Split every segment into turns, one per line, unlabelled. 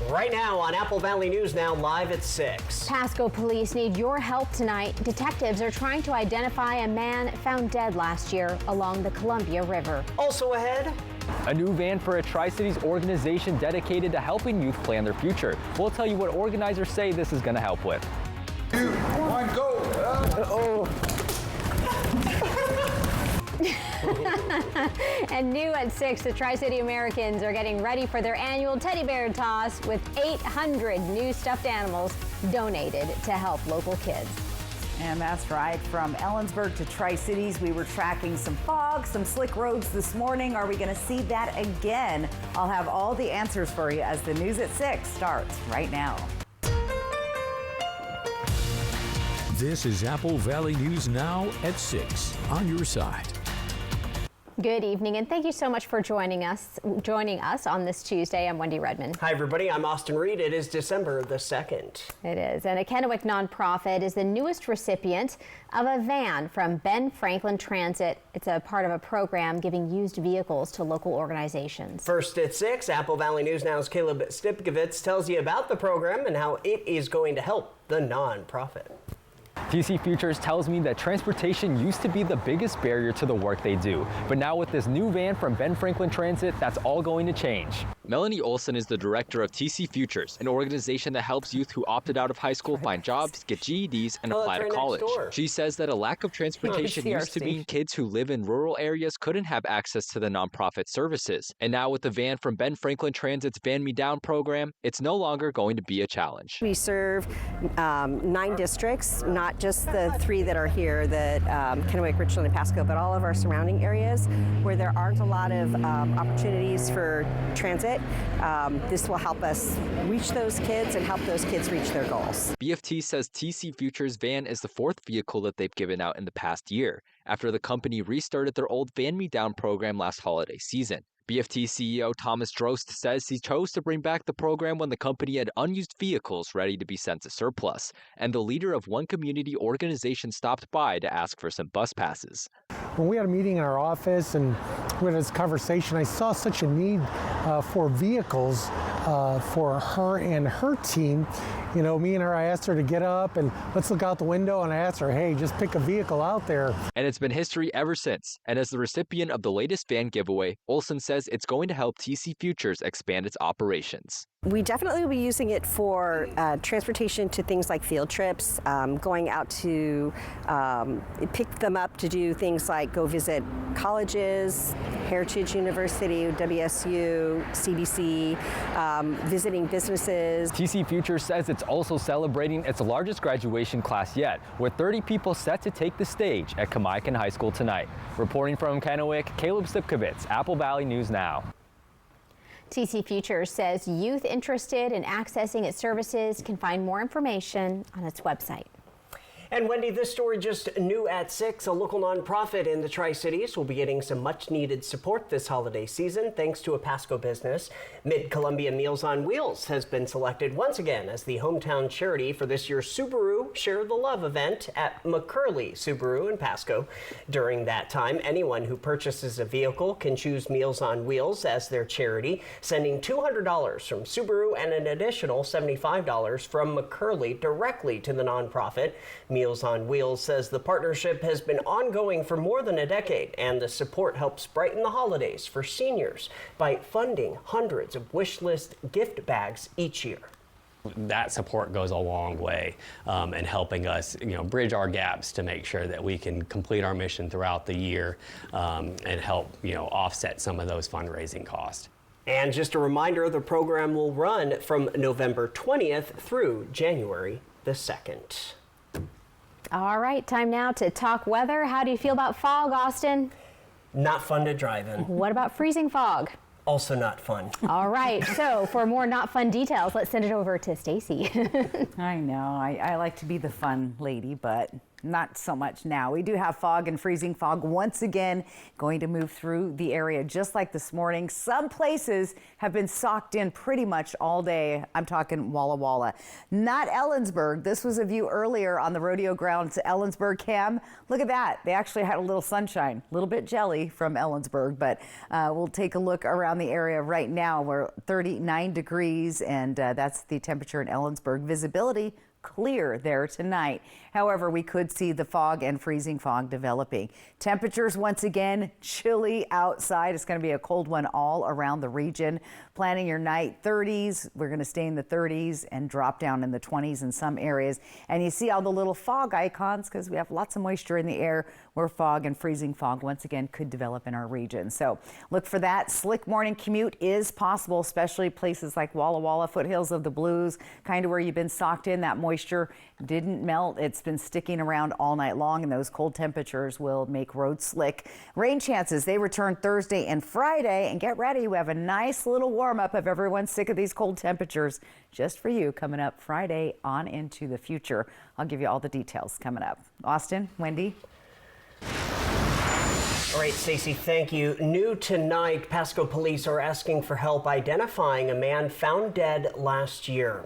Right now on Apple Valley News Now, live at 6.
Pasco police need your help tonight. Detectives are trying to identify a man found dead last year along the Columbia River.
Also ahead,
a new van for a Tri-Cities organization dedicated to helping youth plan their future. We'll tell you what organizers say this is going to help with.
2, 1, go!
And new at 6, the Tri-City Americans are getting ready for their annual teddy bear toss with 800 new stuffed animals donated to help local kids.
And that's right. From Ellensburg to Tri-Cities, we were tracking some fog, some slick roads this morning. Are we going to see that again? I'll have all the answers for you as the News at 6 starts right now.
This is Apple Valley News Now at 6 on your side.
Good evening, and thank you so much for joining us on this Tuesday. I'm Wendy Redman.
Hi, everybody. I'm Austin Reed. It is December the 2nd.
It is, and a Kennewick nonprofit is the newest recipient of a van from Ben Franklin Transit. It's a part of a program giving used vehicles to local organizations.
First at 6, Apple Valley News Now's Caleb Stipkovitz tells you about the program and how it is going to help the nonprofit.
TC Futures tells me that transportation used to be the biggest barrier to the work they do, but now with this new van from Ben Franklin Transit, that's all going to change.
Melanie Olson is the director of TC Futures, an organization that helps youth who opted out of high school find jobs, get GEDs, and apply to college. She says that a lack of transportation used to mean kids who live in rural areas couldn't have access to the nonprofit services. And now with the van from Ben Franklin Transit's Van Me Down program, it's no longer going to be a challenge.
We serve 9 districts, not just the 3 that are here, that Kennewick, Richland, and Pasco, but all of our surrounding areas where there aren't a lot of opportunities for transit. This will help us reach those kids and help those kids reach their goals.
BFT says TC Futures van is the 4th vehicle that they've given out in the past year, after the company restarted their old Van Me Down program last holiday season. BFT CEO Thomas Drost says he chose to bring back the program when the company had unused vehicles ready to be sent to surplus, and the leader of one community organization stopped by to ask for some bus passes.
When we had a meeting in our office and we had this conversation, I saw such a need for vehicles for her and her team. You know, me and her, I asked her to get up and let's look out the window, and I asked her, hey, just pick a vehicle out there.
And it's been history ever since. And as the recipient of the latest van giveaway, Olson says it's going to help TC Futures expand its operations.
We definitely will be using it for transportation to things like field trips, going out to pick them up to do things like go visit colleges, Heritage University, WSU, CDC, visiting businesses.
TC Futures says it's also celebrating its largest graduation class yet, with 30 people set to take the stage at Kamiakin High School tonight. Reporting from Kennewick, Caleb Stipkovitz, Apple Valley News Now.
TC Futures says youth interested in accessing its services can find more information on its website.
And Wendy, this story just new at 6. A local nonprofit in the Tri-Cities will be getting some much-needed support this holiday season thanks to a Pasco business. Mid-Columbia Meals on Wheels has been selected once again as the hometown charity for this year's Subaru Share the Love event at McCurley Subaru in Pasco. During that time, anyone who purchases a vehicle can choose Meals on Wheels as their charity, sending $200 from Subaru and an additional $75 from McCurley directly to the nonprofit. Meals on Wheels says the partnership has been ongoing for more than a decade, and the support helps brighten the holidays for seniors by funding hundreds of wish list gift bags each year.
That support goes a long way in helping us, bridge our gaps to make sure that we can complete our mission throughout the year and help, offset some of those fundraising costs.
And just a reminder, the program will run from November 20th through January the 2nd.
All right, time now to talk weather. How do you feel about fog, Austin?
Not fun to drive in.
What about freezing fog?
Also not fun.
All right, so for more not fun details, let's send it over to Stacy.
I know, I like to be the fun lady, but Not so much now. We do have fog and freezing fog once again going to move through the area just like this morning. Some places have been socked in pretty much all day. I'm talking Walla Walla. Not Ellensburg. This was a view earlier on the rodeo grounds to Ellensburg. Cam, look at that. They actually had a little sunshine, a little bit jelly from Ellensburg, but we'll take a look around the area right now. We're 39 degrees and that's the temperature in Ellensburg. Visibility clear there tonight. However, we could see the fog and freezing fog developing. Temperatures once again chilly outside. It's going to be a cold one all around the region. Planning your night 30s. We're going to stay in the 30s and drop down in the 20s in some areas. And you see all the little fog icons because we have lots of moisture in the air where fog and freezing fog once again could develop in our region. So look for that. Slick morning commute is possible, especially places like Walla Walla, foothills of the Blues, kind of where you've been socked in. That moisture didn't melt. It's been sticking around all night long, and those cold temperatures will make roads slick. Rain chances, they return Thursday and Friday. And get ready, we have a nice little warm up if everyone's sick of these cold temperatures just for you coming up Friday on into the future. I'll give you all the details coming up. Austin, Wendy.
All right, Stacey, thank you. New tonight, Pasco police are asking for help identifying a man found dead last year.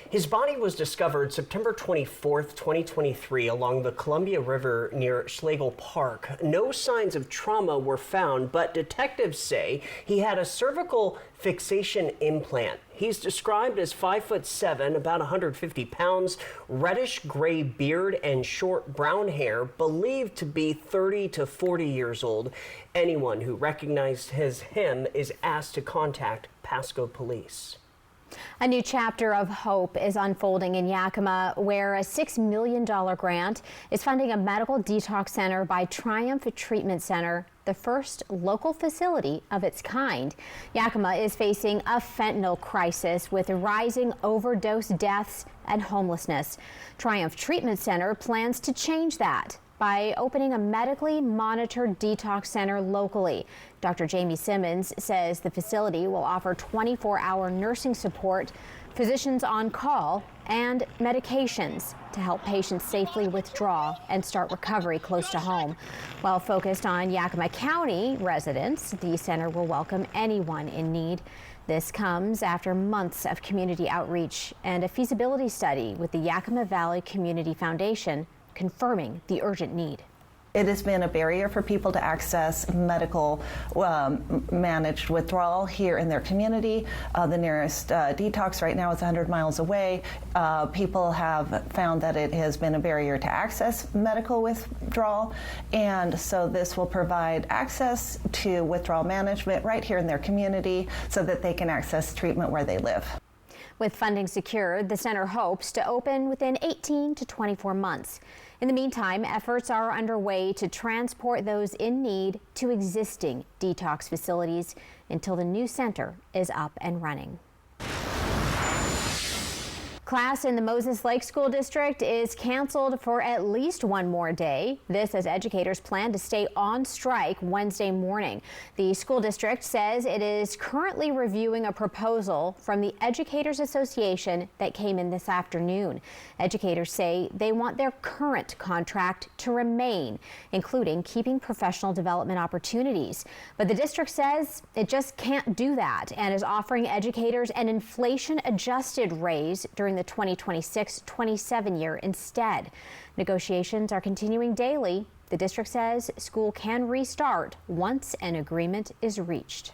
His body was discovered September 24th, 2023, along the Columbia River near Schlegel Park. No signs of trauma were found, but detectives say he had a cervical fixation implant. He's described as 5'7", about 150 pounds, reddish gray beard and short brown hair, believed to be 30 to 40 years old. Anyone who recognized him is asked to contact Pasco police.
A new chapter of hope is unfolding in Yakima, where a $6 million grant is funding a medical detox center by Triumph Treatment Center, the first local facility of its kind. Yakima is facing a fentanyl crisis with rising overdose deaths and homelessness. Triumph Treatment Center plans to change that by opening a medically monitored detox center locally. Dr. Jamie Simmons says the facility will offer 24-hour nursing support, physicians on call, and medications to help patients safely withdraw and start recovery close to home. While focused on Yakima County residents, the center will welcome anyone in need. This comes after months of community outreach and a feasibility study with the Yakima Valley Community Foundation confirming the urgent need.
It has been a barrier for people to access medical managed withdrawal here in their community. The nearest detox right now is 100 miles away. People have found that it has been a barrier to access medical withdrawal, and so this will provide access to withdrawal management right here in their community so that they can access treatment where they live.
With funding secured, the center hopes to open within 18 to 24 months. In the meantime, efforts are underway to transport those in need to existing detox facilities until the new center is up and running. Class in the Moses Lake School District is canceled for at least one more day. This as educators plan to stay on strike Wednesday morning. The school district says it is currently reviewing a proposal from the Educators Association that came in this afternoon. Educators say they want their current contract to remain, including keeping professional development opportunities. But the district says it just can't do that and is offering educators an inflation-adjusted raise during the 2026-27 year instead. Negotiations are continuing daily. The district says school can restart once an agreement is reached.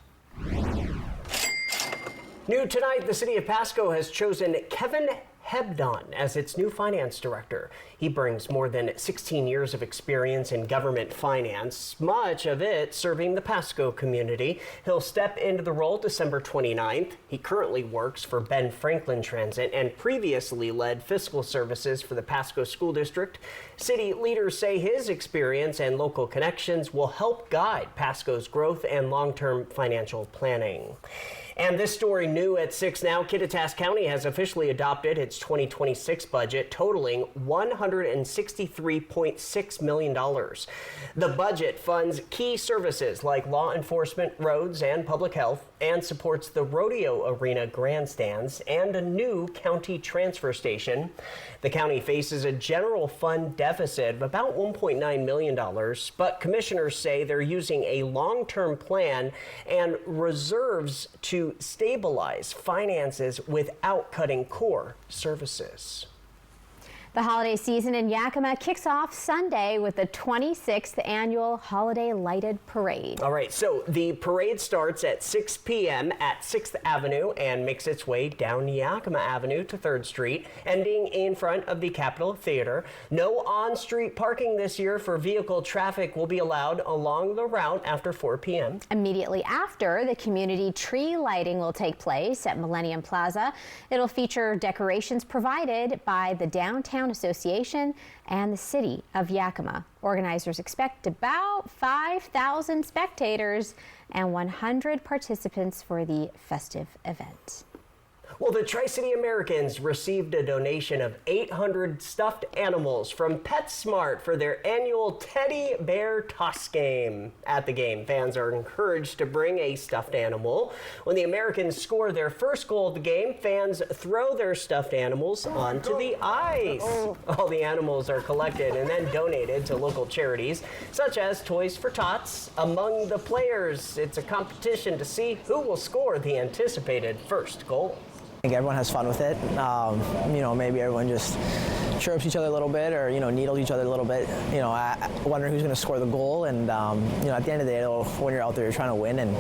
New tonight, the city of Pasco has chosen Kevin Hebdon as its new finance director. He brings more than 16 years of experience in government finance, much of it serving the Pasco community. He'll step into the role December 29th. He currently works for Ben Franklin Transit and previously led fiscal services for the Pasco School District. City leaders say his experience and local connections will help guide Pasco's growth and long-term financial planning. And this story new at 6 now. Kittitas County has officially adopted its 2026 budget, totaling $163.6 million. The budget funds key services like law enforcement, roads, and public health, and supports the rodeo arena grandstands and a new county transfer station. The county faces a general fund deficit of about $1.9 million, but commissioners say they're using a long-term plan and reserves to stabilize finances without cutting core services.
The holiday season in Yakima kicks off Sunday with the 26th annual Holiday Lighted Parade.
All right, so the parade starts at 6 p.m. at 6th Avenue and makes its way down Yakima Avenue to 3rd Street, ending in front of the Capitol Theater. No on-street parking this year for vehicle traffic will be allowed along the route after 4 p.m.
Immediately after, the community tree lighting will take place at Millennium Plaza. It'll feature decorations provided by the Downtown Association and the City of Yakima. Organizers expect about 5,000 spectators and 100 participants for the festive event.
Well, the Tri-City Americans received a donation of 800 stuffed animals from PetSmart for their annual Teddy Bear Toss game. At the game, fans are encouraged to bring a stuffed animal. When the Americans score their first goal of the game, fans throw their stuffed animals onto the ice. All the animals are collected and then donated to local charities, such as Toys for Tots. Among the players, it's a competition to see who will score the anticipated first goal.
I think everyone has fun with it. Maybe everyone just chirps each other a little bit or, needles each other a little bit. I wonder who's going to score the goal. And, at the end of the day, when you're out there, you're trying to win. And,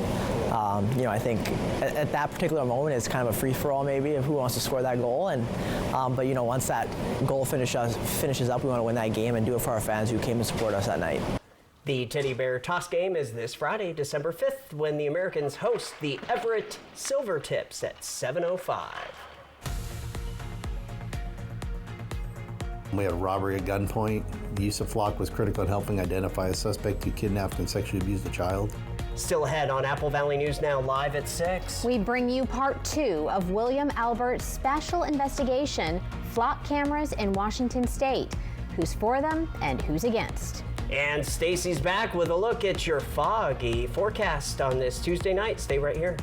I think at that particular moment, it's kind of a free-for-all maybe of who wants to score that goal. And, once that goal finishes up, we want to win that game and do it for our fans who came to support us that night.
The Teddy Bear Toss game is this Friday, December 5th, when the Americans host the Everett Silvertips at 7:05.
We had a robbery at gunpoint. The use of flock was critical in helping identify a suspect who kidnapped and sexually abused a child.
Still ahead on Apple Valley News Now, live at 6.
We bring you part 2 of William Albert's special investigation, flock cameras in Washington State. Who's for them and who's against?
And Stacy's back with a look at your foggy forecast on this Tuesday night. Stay right here.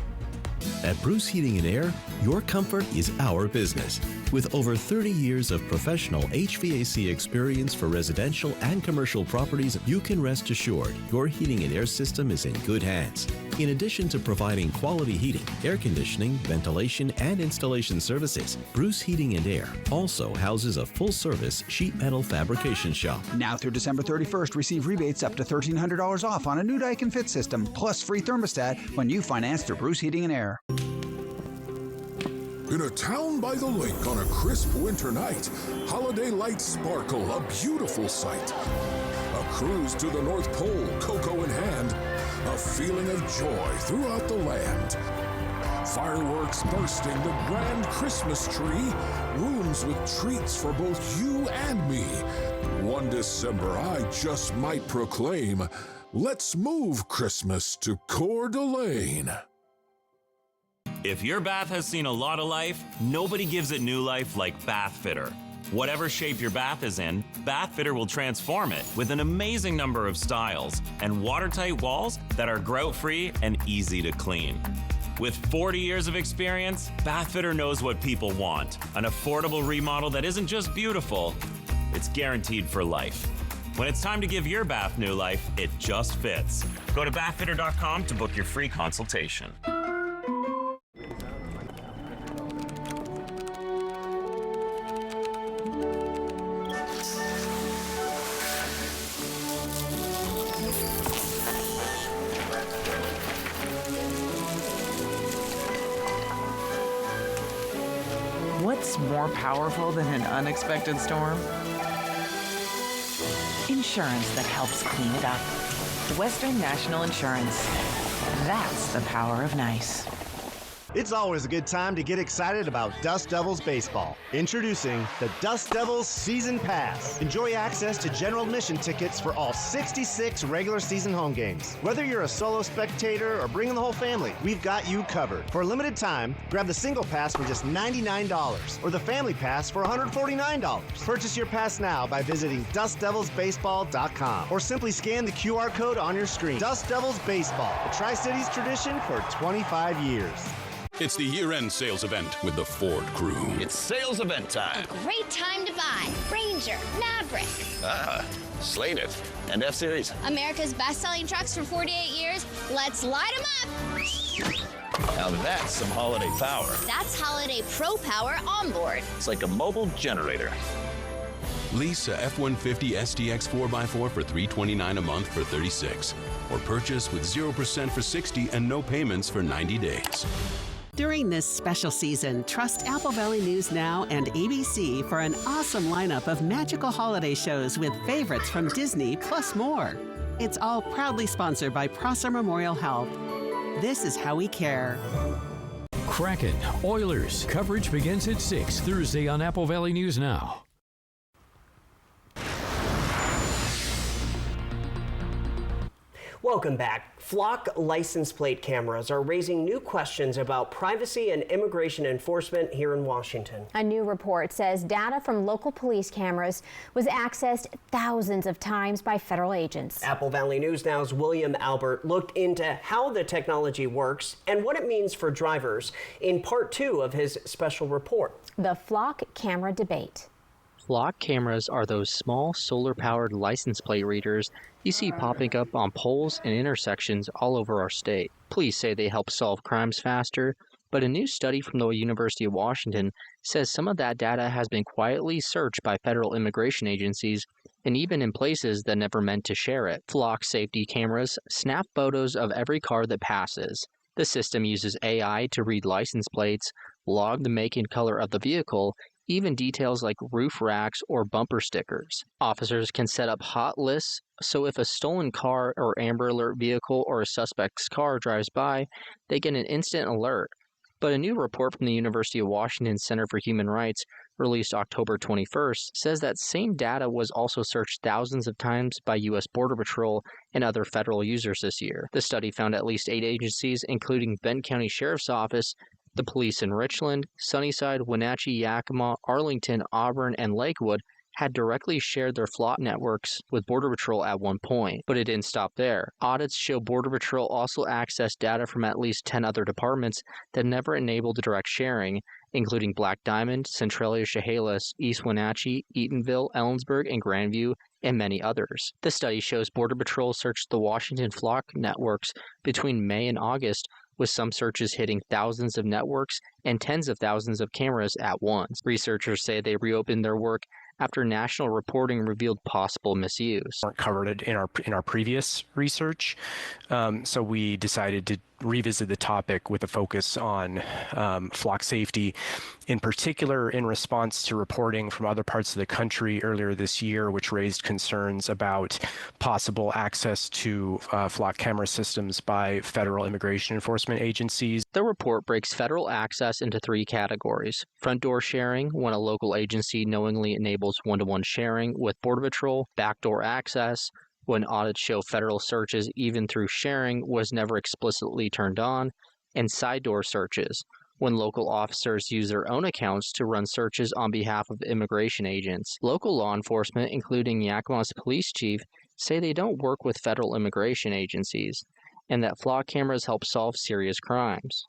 At Bruce Heating and Air, your comfort is our business. With over 30 years of professional HVAC experience for residential and commercial properties, you can rest assured your heating and air system is in good hands. In addition to providing quality heating, air conditioning, ventilation, and installation services, Bruce Heating and Air also houses a full-service sheet metal fabrication shop.
Now through December 31st, receive rebates up to $1,300 off on a new Daikin Fit system, plus free thermostat when you finance through Bruce Heating and Air.
In a town by the lake on a crisp winter night, holiday lights sparkle, a beautiful sight. A cruise to the North Pole, cocoa in hand, a feeling of joy throughout the land. Fireworks bursting, the grand Christmas tree, rooms with treats for both you and me. One December, I just might proclaim, let's move Christmas to Coeur d'Alene.
If your bath has seen a lot of life, nobody gives it new life like Bath Fitter. Whatever shape your bath is in, Bath Fitter will transform it with an amazing number of styles and watertight walls that are grout-free and easy to clean. With 40 years of experience, Bath Fitter knows what people want. An affordable remodel that isn't just beautiful, it's guaranteed for life. When it's time to give your bath new life, it just fits. Go to bathfitter.com to book your free consultation.
What's more powerful than an unexpected storm? Insurance that helps clean it up. Western National Insurance. That's the power of nice.
It's always a good time to get excited about Dust Devils baseball. Introducing the Dust Devils Season Pass. Enjoy access to general admission tickets for all 66 regular season home games. Whether you're a solo spectator or bringing the whole family, we've got you covered. For a limited time, grab the single pass for just $99 or the family pass for $149. Purchase your pass now by visiting dustdevilsbaseball.com or simply scan the QR code on your screen. Dust Devils Baseball, the Tri-Cities tradition for 25 years.
It's the year-end sales event with the Ford crew.
It's sales event time.
Great time to buy Ranger, Maverick,
Slated, and F-Series.
America's best-selling trucks for 48 years. Let's light them up.
Now that's some holiday power.
That's Holiday Pro Power onboard.
It's like a mobile generator.
Lease a F-150 SDX 4x4 for $329 a month for 36. Or purchase with 0% for 60 and no payments for 90 days.
During this special season, trust Apple Valley News Now and ABC for an awesome lineup of magical holiday shows with favorites from Disney plus more. It's all proudly sponsored by Prosser Memorial Health. This is how we care.
Kraken, Oilers. Coverage begins at 6 Thursday on Apple Valley News Now.
Welcome back. Flock license plate cameras are raising new questions about privacy and immigration enforcement here in Washington.
A new report says data from local police cameras was accessed thousands of times by federal agents.
Apple Valley News Now's William Albert looked into how the technology works and what it means for drivers in part 2 of his special report.
The Flock camera debate.
Flock cameras are those small solar-powered license plate readers you see popping up on poles and intersections all over our state. Police say they help solve crimes faster, but a new study from the University of Washington says some of that data has been quietly searched by federal immigration agencies and even in places that never meant to share it. Flock safety cameras snap photos of every car that passes. The system uses AI to read license plates, log the make and color of the vehicle, even details like roof racks or bumper stickers. Officers can set up hot lists, so if a stolen car or Amber Alert vehicle or a suspect's car drives by, they get an instant alert. But a new report from the University of Washington Center for Human Rights, released October 21st, says that same data was also searched thousands of times by U.S. Border Patrol and other federal users this year. The study found at least 8 agencies, including Benton County Sheriff's Office, the police in Richland, Sunnyside, Wenatchee, Yakima, Arlington, Auburn, and Lakewood had directly shared their Flock networks with Border Patrol at one point. But it didn't stop there. Audits show Border Patrol also accessed data from at least 10 other departments that never enabled direct sharing, including Black Diamond, Centralia, Chehalis, East Wenatchee, Eatonville, Ellensburg, and Grandview, and many others. The study shows Border Patrol searched the Washington Flock networks between May and August, with some searches hitting thousands of networks and tens of thousands of cameras at once. Researchers say they reopened their work after national reporting revealed possible misuse.
Weren't covered in our previous research, so we decided to revisit the topic with a focus on flock safety, in particular in response to reporting from other parts of the country earlier this year, which raised concerns about possible access to flock camera systems by federal immigration enforcement agencies.
The report breaks federal access into 3 categories: front door sharing, when a local agency knowingly enables one-to-one sharing with Border Patrol; backdoor access, when audits show federal searches, even through sharing, was never explicitly turned on; and side door searches, when local officers use their own accounts to run searches on behalf of immigration agents. Local law enforcement, including Yakima's police chief, say they don't work with federal immigration agencies, and that flock cameras help solve serious crimes.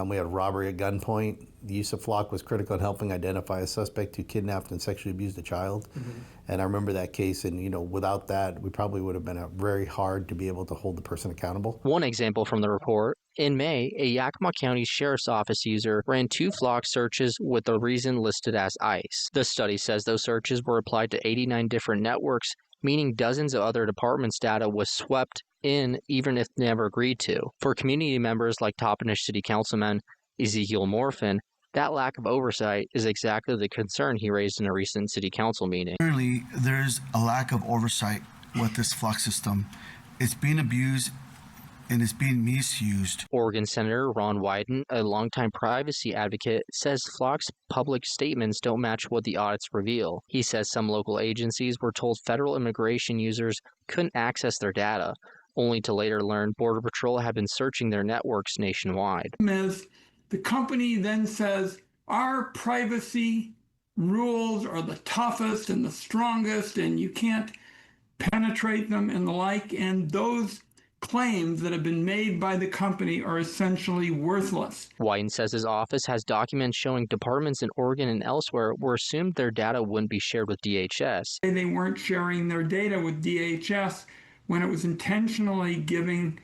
We had robbery at gunpoint. The use of flock was critical in helping identify a suspect who kidnapped and sexually abused a child. And I remember that case, and without that, we probably would have been very hard to be able to hold the person accountable.
One example from the report: in May, a Yakima County Sheriff's Office user ran 2 flock searches with the reason listed as ICE. The study says those searches were applied to 89 different networks, meaning dozens of other departments' data was swept in even if never agreed to. For community members like Toppenish City Councilman Ezekiel Morfin, that lack of oversight is exactly the concern he raised in a recent city council meeting.
Clearly, there's a lack of oversight with this flock system. It's being abused
and it's being misused.
Oregon Senator Ron Wyden, a longtime privacy advocate, says Flock's public statements don't match what the audits reveal. He says some local agencies were told federal immigration users couldn't access their data, only to later learn Border Patrol had been searching their networks nationwide.
The company then says our privacy rules are the toughest and the strongest, and you can't penetrate them and the like, and those claims that have been made by the company are essentially worthless.
Wyden says his office has documents showing departments in Oregon and elsewhere were assumed their data wouldn't be shared with DHS.
They weren't sharing their data with DHS when it was intentionally giving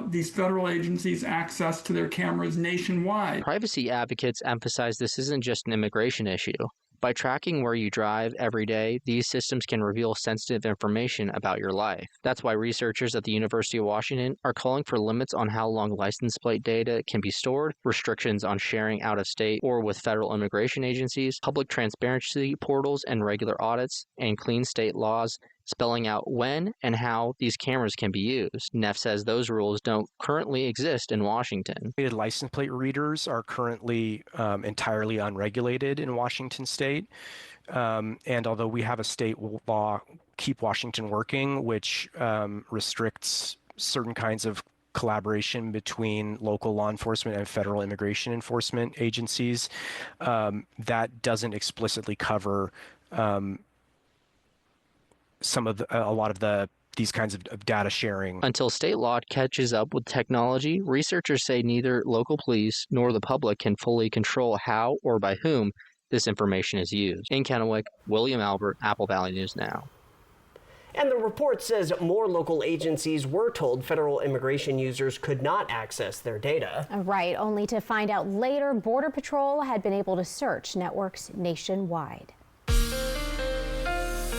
these federal agencies access to their cameras nationwide.
Privacy advocates emphasize this isn't just an immigration issue. By tracking where you drive every day, these systems can reveal sensitive information about your life. That's why researchers at the University of Washington are calling for limits on how long license plate data can be stored, restrictions on sharing out of state or with federal immigration agencies, public transparency portals and regular audits, and clean state laws spelling out when and how these cameras can be used. Neff says those rules don't currently exist in Washington.
License plate readers are currently entirely unregulated in Washington state. And although we have a state law, Keep Washington Working, which restricts certain kinds of collaboration between local law enforcement and federal immigration enforcement agencies, that doesn't explicitly cover a lot of these kinds of data sharing.
Until state law catches up with technology, researchers say neither local police nor the public can fully control how or by whom this information is used. In Kennewick, William Albert, Apple Valley News Now.
And the report says more local agencies were told federal immigration users could not access their data.
Right, only to find out later Border Patrol had been able to search networks nationwide.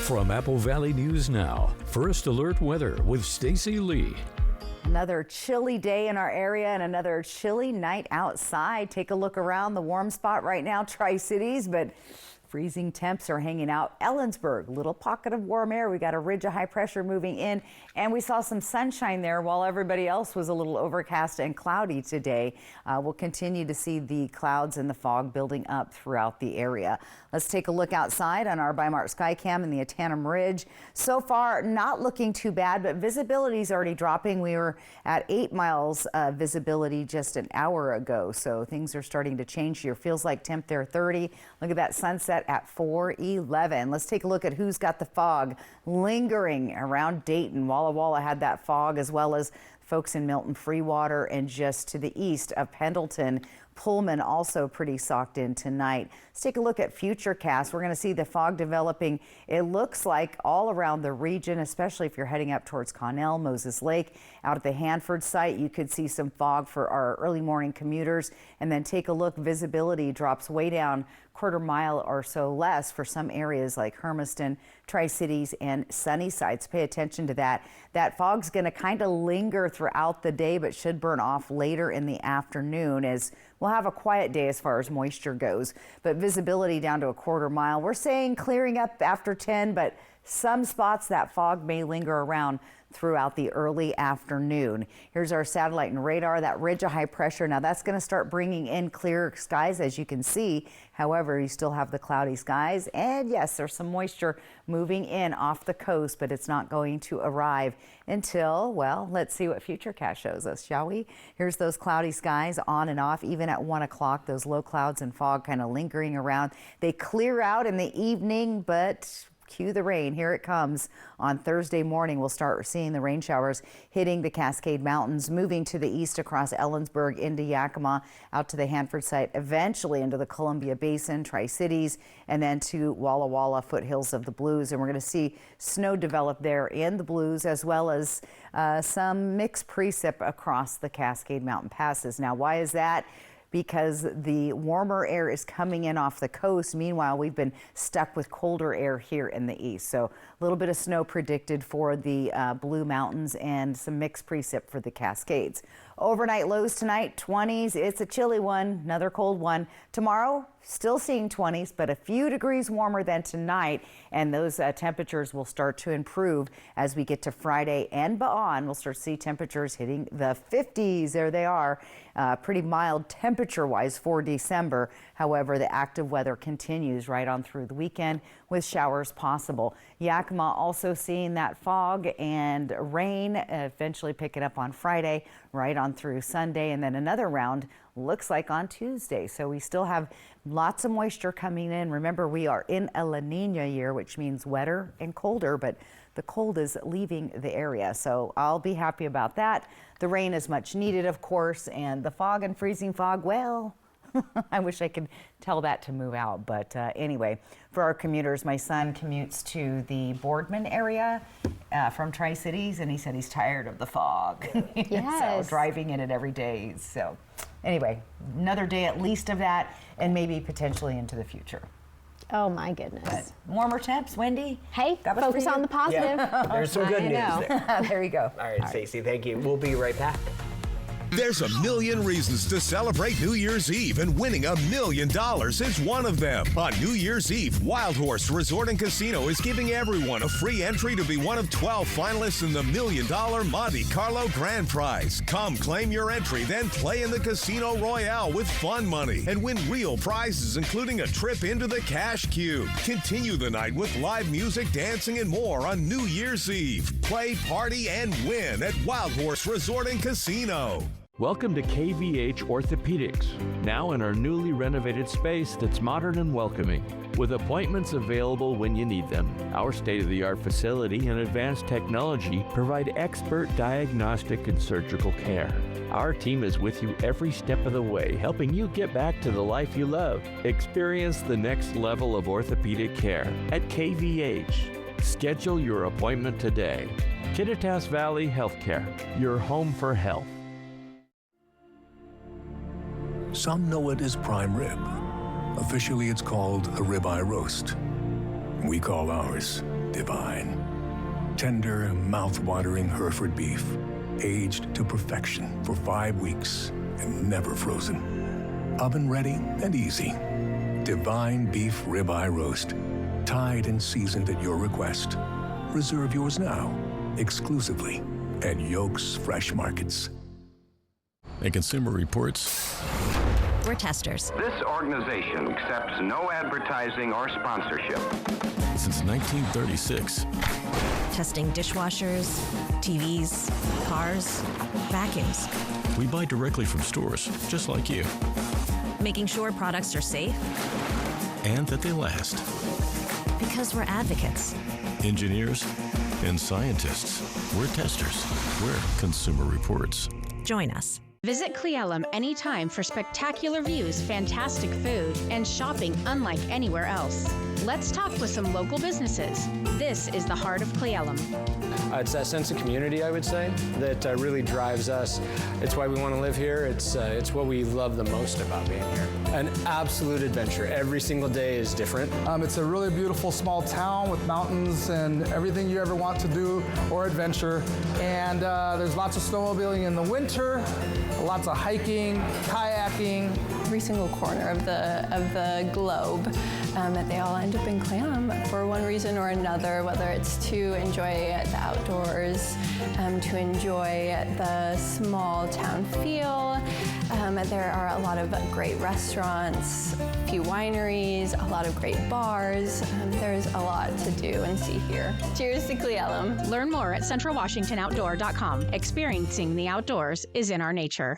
From Apple Valley News Now, First Alert Weather with Stacy Lee.
Another chilly day in our area and another chilly night outside. Take a look around the warm spot right now, Tri-Cities, but freezing temps are hanging out. Ellensburg, little pocket of warm air. We got a ridge of high pressure moving in, and we saw some sunshine there while everybody else was a little overcast and cloudy today. We'll continue to see the clouds and the fog building up throughout the area. Let's take a look outside on our Bi-Mart Skycam in the Atanum Ridge. So far, not looking too bad, but visibility is already dropping. We were at 8 miles visibility just an hour ago, so things are starting to change here. Feels like temp there 30. Look at that sunset at 4:11. Let's take a look at who's got the fog lingering around Dayton. Walla Walla had that fog, as well as folks in Milton, Freewater, and just to the east of Pendleton. Pullman also pretty socked in tonight. Let's take a look at Futurecast. We're going to see the fog developing, it looks like, all around the region, especially if you're heading up towards Connell, Moses Lake. Out at the Hanford site, you could see some fog for our early morning commuters. And then take a look, visibility drops way down, quarter mile or so less for some areas like Hermiston, Tri-Cities, and Sunnyside. So pay attention to that. That fog's going to kind of linger throughout the day, but should burn off later in the afternoon, as we'll have a quiet day as far as moisture goes. But visibility down to a quarter mile. We're saying clearing up after 10, but some spots that fog may linger around throughout the early afternoon. Here's our satellite and radar, that ridge of high pressure. Now that's going to start bringing in clear skies, as you can see. However, you still have the cloudy skies, and yes, there's some moisture moving in off the coast, but it's not going to arrive until, well, let's see what Futurecast shows us, shall we? Here's those cloudy skies on and off, even at 1 o'clock, those low clouds and fog kind of lingering around. They clear out in the evening, but cue the rain. Here it comes. On Thursday morning, we'll start seeing the rain showers hitting the Cascade Mountains, moving to the east across Ellensburg into Yakima, out to the Hanford site, eventually into the Columbia Basin, Tri-Cities, and then to Walla Walla, foothills of the Blues. And we're going to see snow develop there in the Blues, as well as some mixed precip across the Cascade Mountain passes. Now, why is that? Because the warmer air is coming in off the coast. Meanwhile, we've been stuck with colder air here in the east. So a little bit of snow predicted for the Blue Mountains and some mixed precip for the Cascades. Overnight lows tonight, 20s. It's a chilly one, another cold one. Tomorrow, still seeing 20s, but a few degrees warmer than tonight. And those temperatures will start to improve as we get to Friday and beyond. We'll start to see temperatures hitting the 50s. There they are. Pretty mild temperature-wise for December. However, the active weather continues right on through the weekend with showers possible. Yakima also seeing that fog and rain eventually picking up on Friday, right on through Sunday, and then another round looks like on Tuesday. So we still have lots of moisture coming in. Remember, we are in a La Nina year, which means wetter and colder, but the cold is leaving the area. So I'll be happy about that. The rain is much needed, of course, and the fog and freezing fog, well, I wish I could tell that to move out. But anyway, for our commuters, my son commutes to the Boardman area from Tri-Cities, and he said he's tired of the fog.
Yes.
So driving in it every day. So anyway, another day at least of that, and maybe potentially into the future.
Oh my goodness.
But warmer temps, Wendy.
Hey, focus on the positive.
Yeah, there's some good news there.
There you go.
All right, Stacey, thank you. We'll be right back.
There's a million reasons to celebrate New Year's Eve, and winning $1 million is one of them. On New Year's Eve, Wild Horse Resort and Casino is giving everyone a free entry to be one of 12 finalists in the $1 million Monte Carlo Grand Prize. Come claim your entry, then play in the Casino Royale with fun money and win real prizes, including a trip into the Cash Cube. Continue the night with live music, dancing, and more on New Year's Eve. Play, party, and win at Wild Horse Resort and Casino.
Welcome to KVH Orthopedics, now in our newly renovated space that's modern and welcoming, with appointments available when you need them. Our state-of-the-art facility and advanced technology provide expert diagnostic and surgical care. Our team is with you every step of the way, helping you get back to the life you love. Experience the next level of orthopedic care at KVH. Schedule your appointment today. Kittitas Valley Healthcare, your home for health.
Some know it as prime rib. Officially, it's called a ribeye roast. We call ours divine. Tender, mouth-watering Hereford beef, aged to perfection for 5 weeks and never frozen. Oven ready and easy. Divine beef ribeye roast, tied and seasoned at your request. Reserve yours now, exclusively at Yolk's Fresh Markets.
At Consumer Reports,
we're testers.
This organization accepts no advertising or sponsorship.
Since 1936.
Testing dishwashers, TVs, cars, vacuums.
We buy directly from stores, just like you.
Making sure products are safe.
And that they last.
Because we're advocates.
Engineers and scientists. We're testers. We're Consumer Reports.
Join us.
Visit Cle Elum anytime for spectacular views, fantastic food, and shopping unlike anywhere else. Let's talk with some local businesses. This is the heart of Cle Elum.
It's that sense of community, I would say, that really drives us. It's why we want to live here. It's what we love the most about being here. An absolute adventure. Every single day is different.
It's a really beautiful small town with mountains and everything you ever want to do or adventure. And there's lots of snowmobiling in the winter, lots of hiking, kayaking.
Every single corner of the globe, that they all end up in Cle Elum for one reason or another, whether it's to enjoy the outdoors, to enjoy the small town feel. There are a lot of great restaurants, a few wineries, a lot of great bars. There's a lot to do and see here. Cheers to Cle Elum.
Learn more at centralwashingtonoutdoor.com. Experiencing the outdoors is in our nature.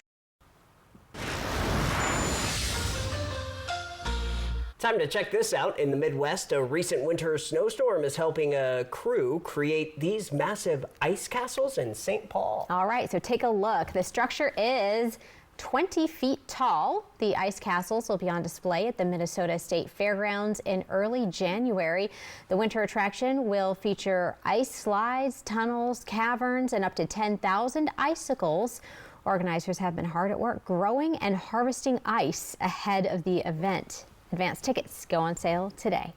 Time to check this out. In the Midwest, a recent winter snowstorm is helping a crew create these massive ice castles in St. Paul.
All right, so take a look. The structure is 20 feet tall. The ice castles will be on display at the Minnesota State Fairgrounds in early January. The winter attraction will feature ice slides, tunnels, caverns, and up to 10,000 icicles. Organizers have been hard at work growing and harvesting ice ahead of the event. Advance tickets go on sale today.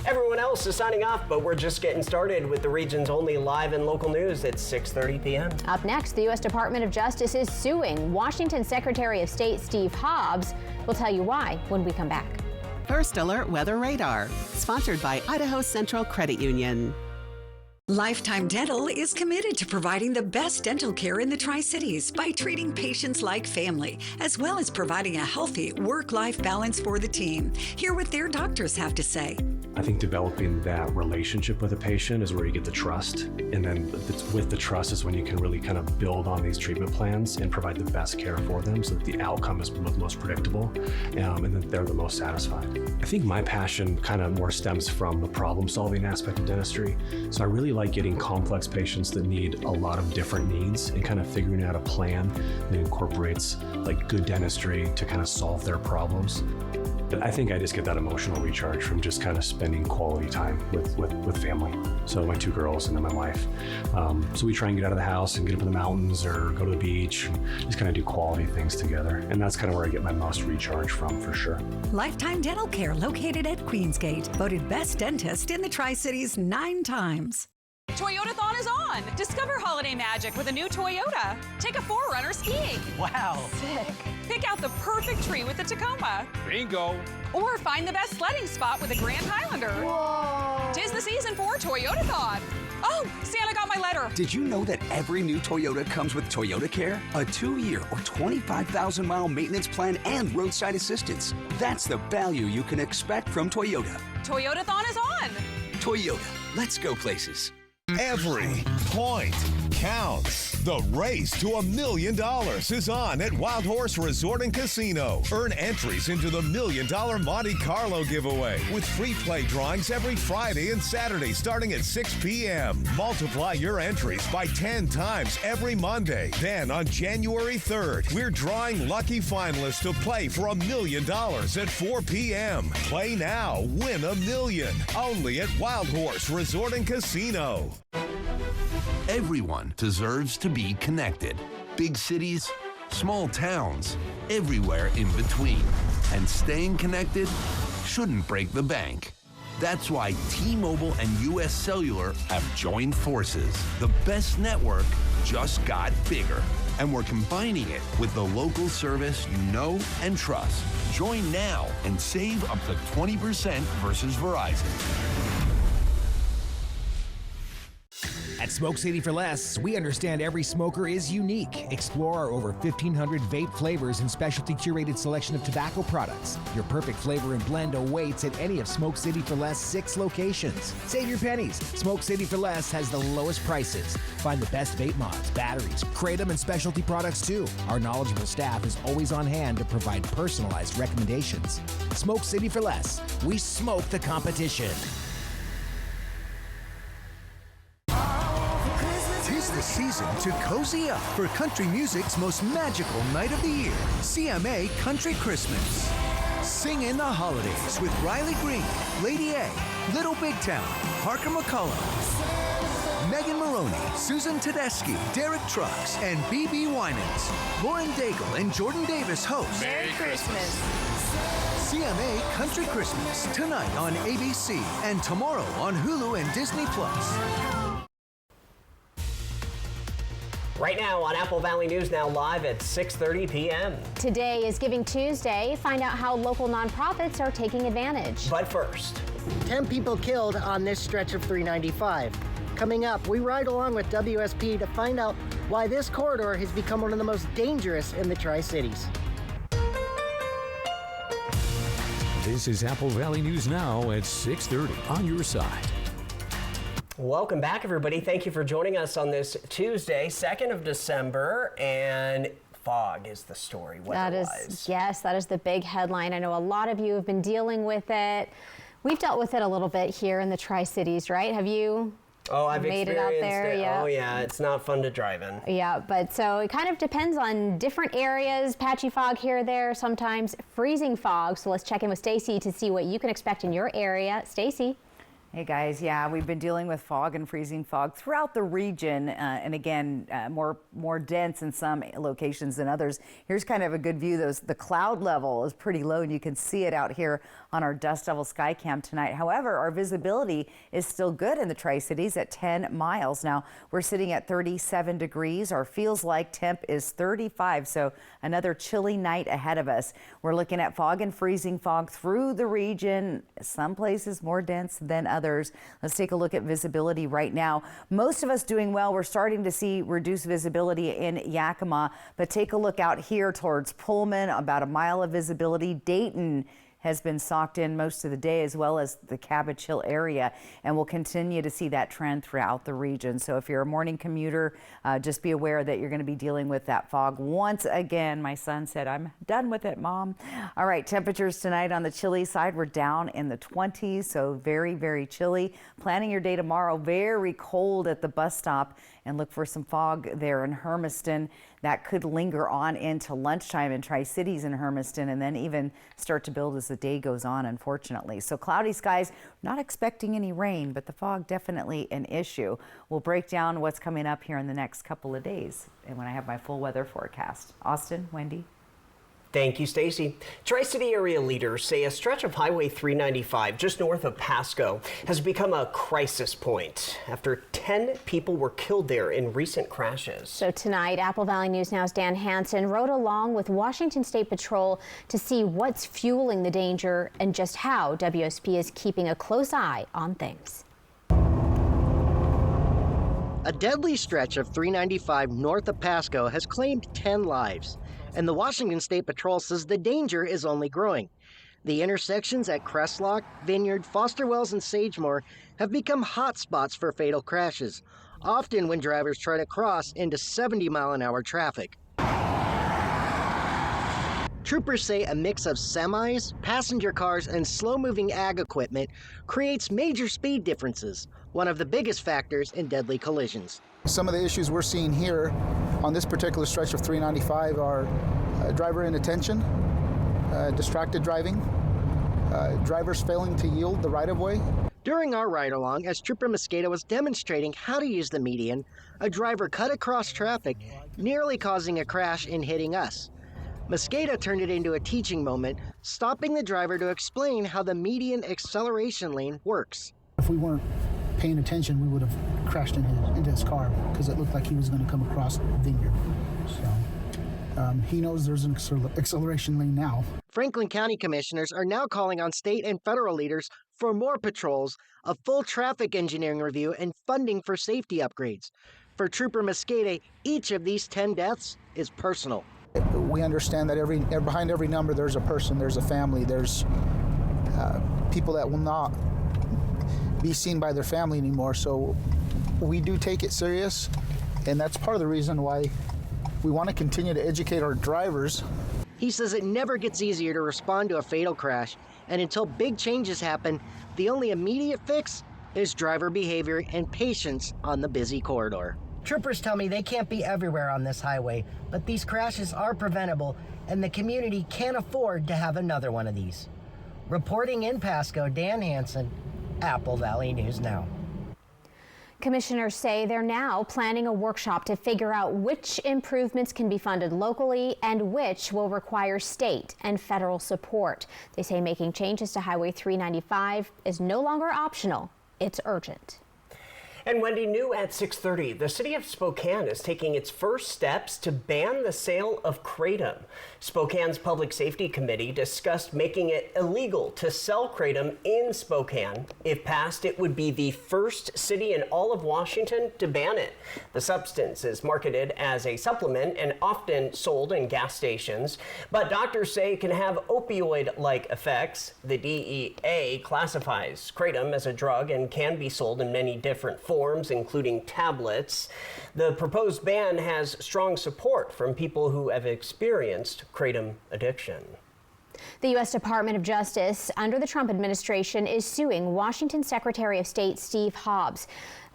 Everyone else is signing off, but we're just getting started with the region's only live and local news at 6:30 p.m.
Up next, the U.S. Department of Justice is suing Washington Secretary of State Steve Hobbs. We'll tell you why when we come back.
First Alert Weather Radar, sponsored by Idaho Central Credit Union.
Lifetime Dental is committed to providing the best dental care in the Tri-Cities by treating patients like family, as well as providing a healthy work-life balance for the team. Hear what their doctors have to say.
I think developing that relationship with a patient is where you get the trust. And then with the trust is when you can really kind of build on these treatment plans and provide the best care for them so that the outcome is most predictable and that they're the most satisfied. I think my passion kind of more stems from the problem-solving aspect of dentistry. So I really like getting complex patients that need a lot of different needs and kind of figuring out a plan that incorporates like good dentistry to kind of solve their problems. I think I just get that emotional recharge from just kind of spending quality time with family. So my 2 girls and then my wife. So we try and get out of the house and get up in the mountains or go to the beach and just kind of do quality things together. And that's kind of where I get my most recharge from, for sure.
Lifetime Dental Care, located at Queensgate, voted best dentist in the Tri-Cities 9 times.
Toyotathon is on! Discover holiday magic with a new Toyota. Take a 4Runner skiing.
Wow.
Sick. Pick out the perfect tree with the Tacoma.
Bingo.
Or find the best sledding spot with the Grand Highlander.
Whoa.
'Tis the season for Toyotathon. Oh, Santa got my letter.
Did you know that every new Toyota comes with Toyota Care? A 2-year or 25,000-mile maintenance plan and roadside assistance. That's the value you can expect from Toyota.
Toyotathon is on.
Toyota, let's go places.
Every point counts. The race to $1 million is on at Wild Horse Resort and Casino. Earn entries into the $1 million Monte Carlo giveaway with free play drawings every Friday and Saturday starting at 6 p.m. Multiply your entries by 10 times every Monday. Then on January 3rd, we're drawing lucky finalists to play for $1 million at 4 p.m. Play now, win $1 million. Only at Wild Horse Resort and Casino.
Everyone deserves to be connected. Big cities, small towns, everywhere in between. And staying connected shouldn't break the bank. That's why T-Mobile and US Cellular have joined forces. The best network just got bigger. And we're combining it with the local service you know and trust. Join now and save up to 20% versus Verizon.
At Smoke City for Less, we understand every smoker is unique. Explore our over 1,500 vape flavors and specialty curated selection of tobacco products. Your perfect flavor and blend awaits at any of Smoke City for Less 6 locations. Save your pennies. Smoke City for Less has the lowest prices. Find the best vape mods, batteries, kratom, and specialty products too. Our knowledgeable staff is always on hand to provide personalized recommendations. Smoke City for Less. We smoke the competition.
The season to cozy up for country music's most magical night of the year, CMA Country Christmas. Sing in the holidays with Riley Green, Lady A, Little Big Town, Parker McCullum, Megan Maroney, Susan Tedeschi, Derek Trucks, and B.B. Winans. Lauren Daigle and Jordan Davis host
Merry Christmas.
CMA Country Christmas, tonight on ABC and tomorrow on Hulu and Disney+.
Right now on Apple Valley News Now live at 6:30 p.m.
Today is Giving Tuesday. Find out how local nonprofits are taking advantage.
But first,
10 people killed on this stretch of 395. Coming up, we ride along with WSP to find out why this corridor has become one of the most dangerous in the Tri-Cities.
This is Apple Valley News Now at 6:30 on your side.
Welcome back, everybody. Thank you for joining us on this Tuesday, 2nd of December, and fog is the story weather-wise.
That is the big headline. I know a lot of you have been dealing with it. We've dealt with it a little bit here in the Tri-Cities, right? Have you?
Oh, I've
made it out there.
Yeah. Oh, yeah. It's not fun to drive in.
Yeah, but so it kind of depends on different areas. Patchy fog here or there, sometimes freezing fog. So let's check in with Stacy to see what you can expect in your area. Stacy.
Hey guys, yeah, we've been dealing with fog and freezing fog throughout the region, and again, more dense in some locations than others. Here's kind of a good view. The cloud level is pretty low, and you can see it out here on our Dust Devil Skycam tonight. However, our visibility is still good in the Tri-Cities at 10 miles. Now, we're sitting at 37 degrees. Our feels like temp is 35, so another chilly night ahead of us. We're looking at fog and freezing fog through the region, some places more dense than others. Let's take a look at visibility right now. Most of us doing well. We're starting to see reduced visibility in Yakima, but take a look out here towards Pullman, about a mile of visibility. Dayton has been socked in most of the day, as well as the Cabbage Hill area, and we'll continue to see that trend throughout the region. So if you're a morning commuter, just be aware that you're going to be dealing with that fog once again. My son said, "I'm done with it, Mom." All right, temperatures tonight on the chilly side, we're down in the 20s, so very, very chilly. Planning your day tomorrow, very cold at the bus stop, and look for some fog there in Hermiston. That could linger on into lunchtime in Tri-Cities and Hermiston, and then even start to build as the day goes on, unfortunately. So cloudy skies, not expecting any rain, but the fog definitely an issue. We'll break down what's coming up here in the next couple of days, and when I have my full weather forecast. Austin, Wendy.
Thank you, Stacy. Tri-City area leaders say a stretch of Highway 395 just north of Pasco has become a crisis point after 10 people were killed there in recent crashes.
So tonight, Apple Valley News Now's Dan Hansen rode along with Washington State Patrol to see what's fueling the danger and just how WSP is keeping a close eye on things.
A deadly stretch of 395 north of Pasco has claimed 10 lives. And the Washington State Patrol says the danger is only growing. The intersections at Crestlock, Vineyard, Foster Wells, and Sagemore have become hot spots for fatal crashes, often when drivers try to cross into 70-mile-an-hour traffic. Troopers say a mix of semis, passenger cars, and slow-moving ag equipment creates major speed differences, one of the biggest factors in deadly collisions.
Some of the issues we're seeing here on this particular stretch of 395 are driver inattention, distracted driving, drivers failing to yield the right-of-way.
During our ride-along, as Trooper Mosqueda was demonstrating how to use the median, a driver cut across traffic, nearly causing a crash and hitting us. Mosqueda turned it into a teaching moment, stopping the driver to explain how the median acceleration lane works.
If we weren't paying attention, we would have crashed into his car because it looked like he was going to come across Vineyard. So he knows there's an acceleration lane now.
Franklin County commissioners are now calling on state and federal leaders for more patrols, a full traffic engineering review, and funding for safety upgrades. For Trooper Mosqueda, each of these 10 deaths is personal.
We understand that behind every number there's a person, there's a family, there's people that will not be seen by their family anymore. So we do take it serious, and that's part of the reason why we want to continue to educate our drivers.
He says it never gets easier to respond to a fatal crash, and until big changes happen, the only immediate fix is driver behavior and patience on the busy corridor. Troopers tell me they can't be everywhere on this highway, but these crashes are preventable, and the community can't afford to have another one of these. Reporting in Pasco, Dan Hansen, Apple Valley News Now.
Commissioners say they're now planning a workshop to figure out which improvements can be funded locally and which will require state and federal support. They say making changes to Highway 395 is no longer optional, it's urgent.
And Wendy, new at 6:30, the city of Spokane is taking its first steps to ban the sale of kratom. Spokane's Public Safety Committee discussed making it illegal to sell kratom in Spokane. If passed, it would be the first city in all of Washington to ban it. The substance is marketed as a supplement and often sold in gas stations, but doctors say it can have opioid-like effects. The DEA classifies kratom as a drug and can be sold in many different forms, including tablets. The proposed ban has strong support from people who have experienced kratom addiction.
The U.S. Department of Justice under the Trump administration is suing Washington Secretary of State Steve Hobbs.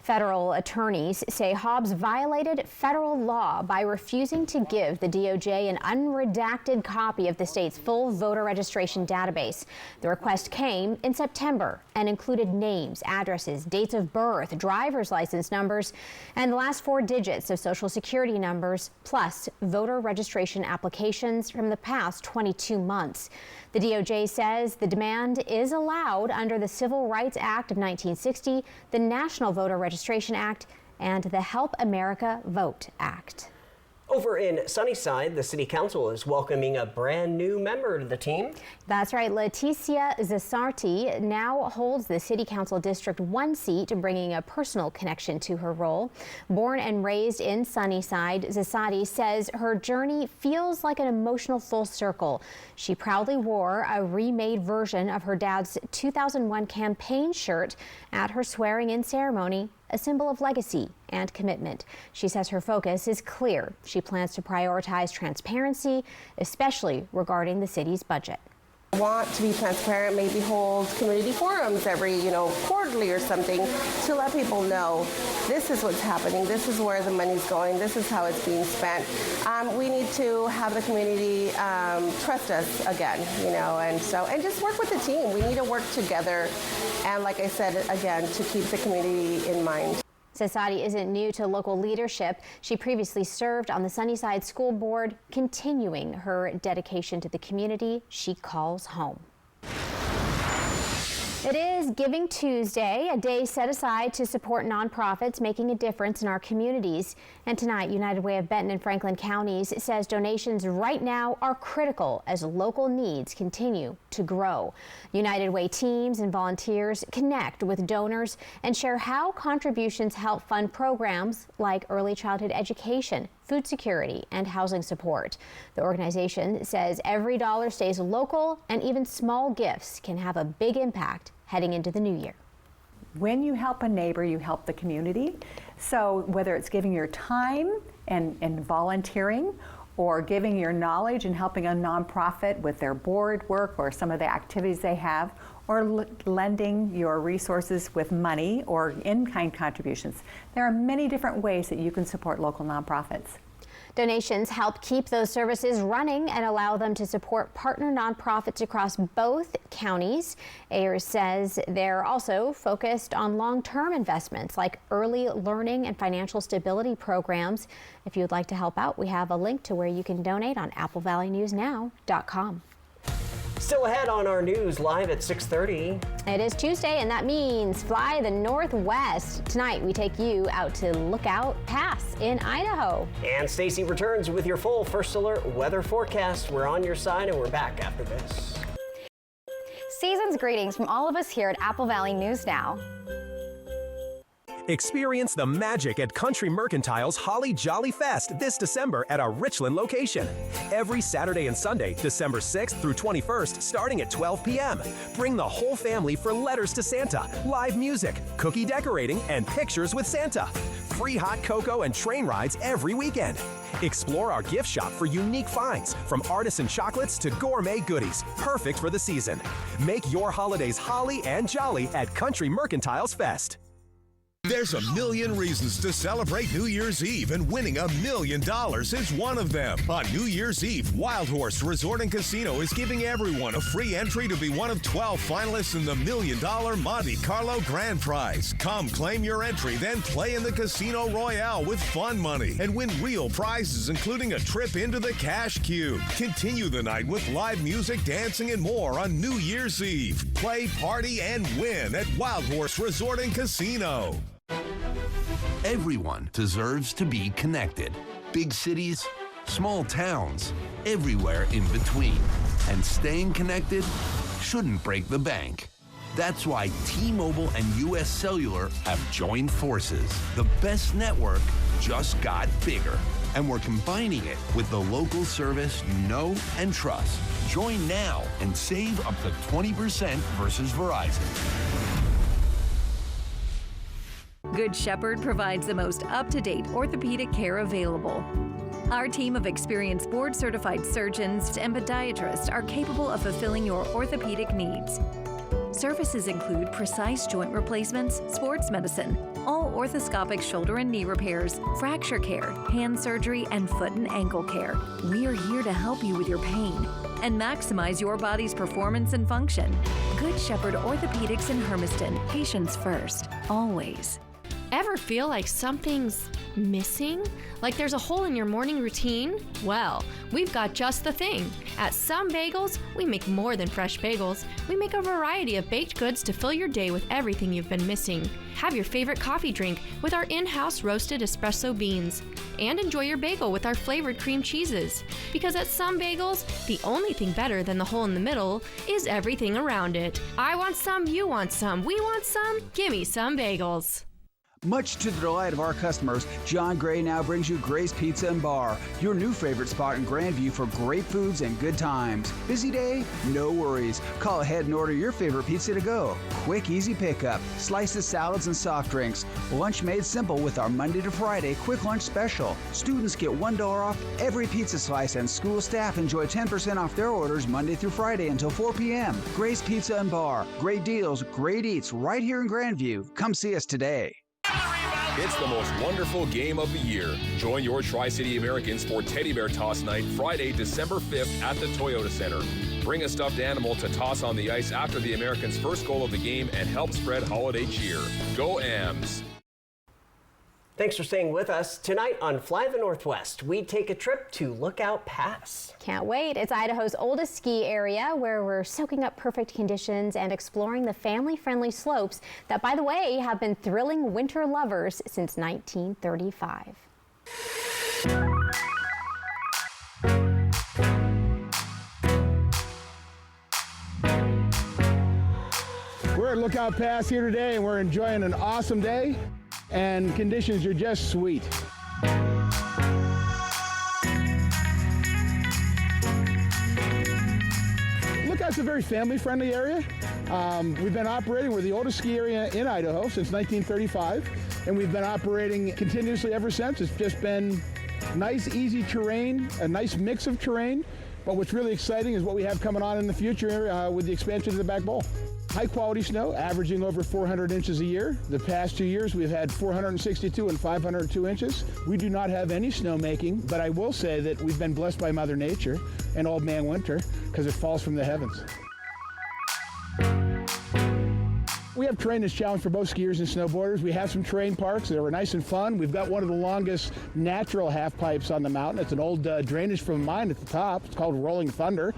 Federal attorneys say Hobbs violated federal law by refusing to give the DOJ an unredacted copy of the state's full voter registration database. The request came in September and included names, addresses, dates of birth, driver's license numbers, and the last 4 digits of Social Security numbers, plus voter registration applications from the past 22 months. The DOJ says the demand is allowed under the Civil Rights Act of 1960, the National Voter Registration Act, and the Help America Vote Act.
Over in Sunnyside, the City Council is welcoming a brand new member to the team.
That's right. Leticia Zasarti now holds the City Council District 1 seat, bringing a personal connection to her role. Born and raised in Sunnyside, Zasarti says her journey feels like an emotional full circle. She proudly wore a remade version of her dad's 2001 campaign shirt at her swearing-in ceremony, a symbol of legacy and commitment. She says her focus is clear. She plans to prioritize transparency, especially regarding the city's budget.
I want to be transparent, maybe hold community forums every, quarterly or something to let people know this is what's happening, this is where the money's going, this is how it's being spent. We need to have the community trust us again, and just work with the team. We need to work together, and like I said, again, to keep the community in mind.
Zasarti isn't new to local leadership. She previously served on the Sunnyside School Board, continuing her dedication to the community she calls home. It is Giving Tuesday, a day set aside to support nonprofits making a difference in our communities. And tonight, United Way of Benton and Franklin counties says donations right now are critical as local needs continue to grow. United Way teams and volunteers connect with donors and share how contributions help fund programs like early childhood education, food security, and housing support. The organization says every dollar stays local, and even small gifts can have a big impact heading into the new year.
When you help a neighbor, you help the community. So whether it's giving your time and volunteering, or giving your knowledge and helping a nonprofit with their board work or some of the activities they have, or lending your resources with money or in-kind contributions. There are many different ways that you can support local nonprofits.
Donations help keep those services running and allow them to support partner nonprofits across both counties. Ayers says they're also focused on long-term investments like early learning and financial stability programs. If you'd like to help out, we have a link to where you can donate on applevalleyNewsNow.com.
Still ahead on our news live at 6:30.
It is Tuesday, and that means fly the Northwest. Tonight, we take you out to Lookout Pass in Idaho.
And Stacy returns with your full First Alert weather forecast. We're on your side, and we're back after this.
Season's greetings from all of us here at Apple Valley News Now.
Experience the magic at Country Mercantile's Holly Jolly Fest this December at our Richland location. Every Saturday and Sunday, December 6th through 21st, starting at 12 p.m. Bring the whole family for letters to Santa, live music, cookie decorating, and pictures with Santa. Free hot cocoa and train rides every weekend. Explore our gift shop for unique finds, from artisan chocolates to gourmet goodies, perfect for the season. Make your holidays holly and jolly at Country Mercantile's Fest.
There's a million reasons to celebrate New Year's Eve, and winning $1 million is one of them. On New Year's Eve, Wild Horse Resort and Casino is giving everyone a free entry to be one of 12 finalists in the $1 million Monte Carlo Grand Prize. Come claim your entry, then play in the Casino Royale with fun money and win real prizes, including a trip into the Cash Cube. Continue the night with live music, dancing, and more on New Year's Eve. Play, party, and win at Wild Horse Resort and Casino.
Everyone deserves to be connected. Big cities, small towns, everywhere in between. And staying connected shouldn't break the bank. That's why T-Mobile and US Cellular have joined forces. The best network just got bigger. And we're combining it with the local service you know and trust. Join now and save up to 20% versus Verizon.
Good Shepherd provides the most up-to-date orthopedic care available. Our team of experienced board-certified surgeons and podiatrists are capable of fulfilling your orthopedic needs. Services include precise joint replacements, sports medicine, all orthoscopic shoulder and knee repairs, fracture care, hand surgery, and foot and ankle care. We are here to help you with your pain and maximize your body's performance and function. Good Shepherd Orthopedics in Hermiston. Patients first, always.
Ever feel like something's missing? Like there's a hole in your morning routine? Well, we've got just the thing. At Some Bagels, we make more than fresh bagels. We make a variety of baked goods to fill your day with everything you've been missing. Have your favorite coffee drink with our in-house roasted espresso beans. And enjoy your bagel with our flavored cream cheeses. Because at Some Bagels, the only thing better than the hole in the middle is everything around it. I want some, you want some, we want some, gimme Some Bagels.
Much to the delight of our customers, John Gray now brings you Gray's Pizza and Bar, your new favorite spot in Grandview for great foods and good times. Busy day? No worries. Call ahead and order your favorite pizza to go. Quick, easy pickup, slices, salads, and soft drinks. Lunch made simple with our Monday to Friday quick lunch special. Students get $1 off every pizza slice, and school staff enjoy 10% off their orders Monday through Friday until 4 p.m. Gray's Pizza and Bar. Great deals, great eats right here in Grandview. Come see us today.
It's the most wonderful game of the year. Join your Tri-City Americans for Teddy Bear Toss Night Friday, December 5th at the Toyota Center. Bring a stuffed animal to toss on the ice after the Americans' first goal of the game and help spread holiday cheer. Go Ams!
Thanks for staying with us. Tonight on Fly the Northwest, we take a trip to Lookout Pass.
Can't wait. It's Idaho's oldest ski area where we're soaking up perfect conditions and exploring the family-friendly slopes that, by the way, have been thrilling winter lovers since 1935.
We're at Lookout Pass here today, and we're enjoying an awesome day. And conditions are just sweet. Lookout's a very family-friendly area. We've been operating, we're the oldest ski area in Idaho since 1935, and we've been operating continuously ever since. It's just been nice, easy terrain, a nice mix of terrain, but what's really exciting is what we have coming on in the future with the expansion of the back bowl. High quality snow, averaging over 400 inches a year. The past 2 years, we've had 462 and 502 inches. We do not have any snowmaking, but I will say that we've been blessed by Mother Nature and Old Man Winter because it falls from the heavens. We have terrain that's challenged for both skiers and snowboarders. We have some terrain parks that are nice and fun. We've got one of the longest natural half pipes on the mountain. It's an old drainage from a mine at the top. It's called Rolling Thunder.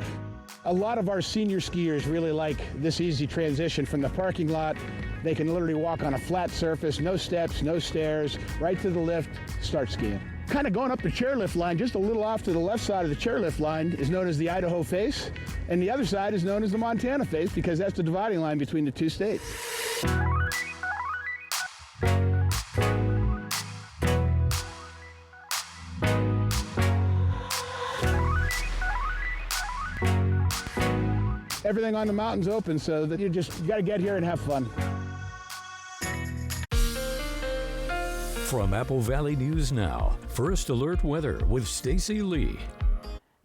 A lot of our senior skiers really like this easy transition from the parking lot. They can literally walk on a flat surface, no steps, no stairs, right to the lift, start skiing. Kind of going up the chairlift line, just a little off to the left side of the chairlift line is known as the Idaho face, and the other side is known as the Montana face because that's the dividing line between the two states. Everything on the mountain's open, so that you got to get here and have fun.
From Apple Valley News Now, First Alert Weather with Stacy Lee.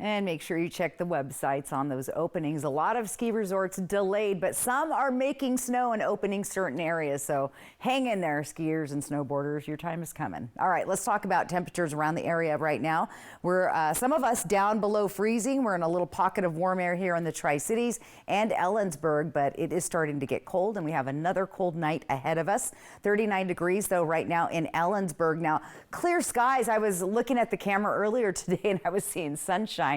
And make sure you check the websites on those openings. A lot of ski resorts delayed, but some are making snow and opening certain areas. So hang in there, skiers and snowboarders. Your time is coming. All right, let's talk about temperatures around the area right now. We're some of us down below freezing. We're in a little pocket of warm air here in the Tri-Cities and Ellensburg, but it is starting to get cold, and we have another cold night ahead of us. 39 degrees, though, right now in Ellensburg. Now, clear skies. I was looking at the camera earlier today, and I was seeing sunshine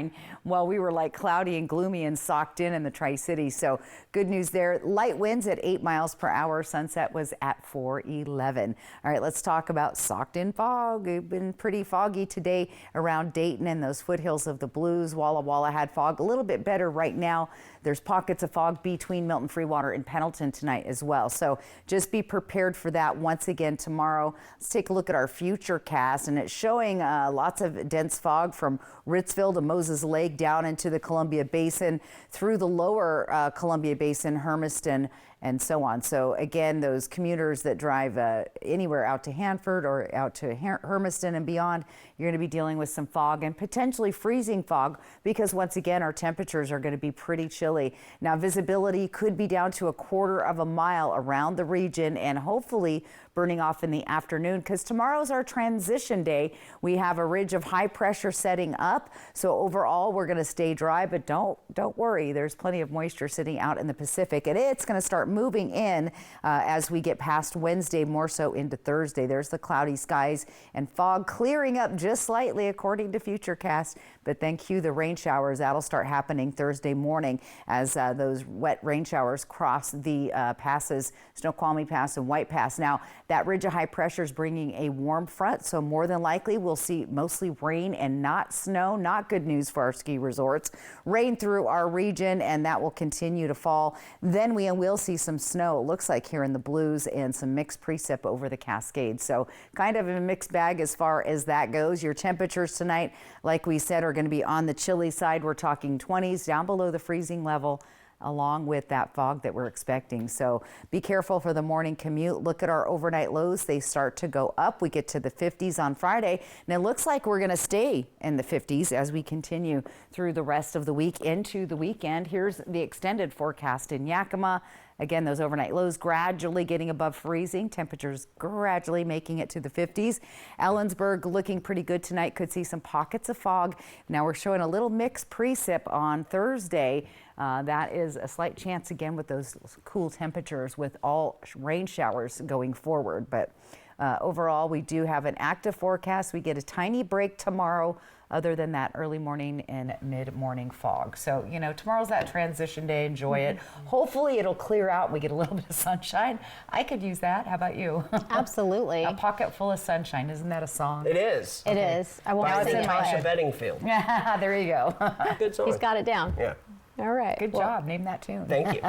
while we were like cloudy and gloomy and socked in the Tri-Cities. So good news there. Light winds at 8 miles per hour. Sunset was at 4:11. All right, let's talk about socked in fog. It's been pretty foggy today around Dayton and those foothills of the Blues. Walla Walla had fog a little bit better right now. There's pockets of fog between Milton, Freewater, and Pendleton tonight as well. So just be prepared for that once again tomorrow. Let's take a look at our future cast, and it's showing lots of dense fog from Ritzville to Mosby Moses Lake down into the Columbia Basin, through the lower Columbia Basin, Hermiston, and so on. So again, those commuters that drive anywhere out to Hanford or out to Hermiston and beyond, you're going to be dealing with some fog and potentially freezing fog, because once again, our temperatures are going to be pretty chilly. Now, visibility could be down to 1/4 mile around the region, and hopefully burning off in the afternoon, because tomorrow's our transition day. We have a ridge of high pressure setting up, so overall we're going to stay dry, but don't worry, there's plenty of moisture sitting out in the Pacific, and it's going to start moving in as we get past Wednesday, more so into Thursday. There's the cloudy skies and fog clearing up just slightly according to Futurecast, but then cue the rain showers. That'll start happening Thursday morning as those wet rain showers cross the passes, Snoqualmie Pass and White Pass. Now, that ridge of high pressure is bringing a warm front, so more than likely we'll see mostly rain and not snow. Not good news for our ski resorts. Rain through our region, and that will continue to fall. Then we will see some snow, it looks like, here in the Blues, and some mixed precip over the Cascades. So kind of a mixed bag as far as that goes. Your temperatures tonight, like we said, are going to be on the chilly side. We're talking 20s, down below the freezing level, along with that fog that we're expecting. So be careful for the morning commute. Look at our overnight lows. They start to go up. We get to the 50s on Friday, and it looks like we're going to stay in the 50s as we continue through the rest of the week into the weekend. Here's the extended forecast in Yakima. Again, those overnight lows gradually getting above freezing. Temperatures gradually making it to the 50s. Ellensburg looking pretty good tonight. Could see some pockets of fog. Now we're showing a little mixed precip on Thursday. That is a slight chance again with those cool temperatures with all rain showers going forward. But overall, we do have an active forecast. We get a tiny break tomorrow. Other than that, early morning and mid-morning fog. So, you know, tomorrow's that transition day. Enjoy it. Hopefully it'll clear out and we get a little bit of sunshine. I could use that. How about you?
Absolutely.
A pocket full of sunshine. Isn't that a song?
It is.
It is. I won't
By
sing
Natasha
it.
Bedingfield.
Yeah, there you go.
Good song.
He's got it down.
Yeah.
All right.
Good job. Name that tune.
Thank you.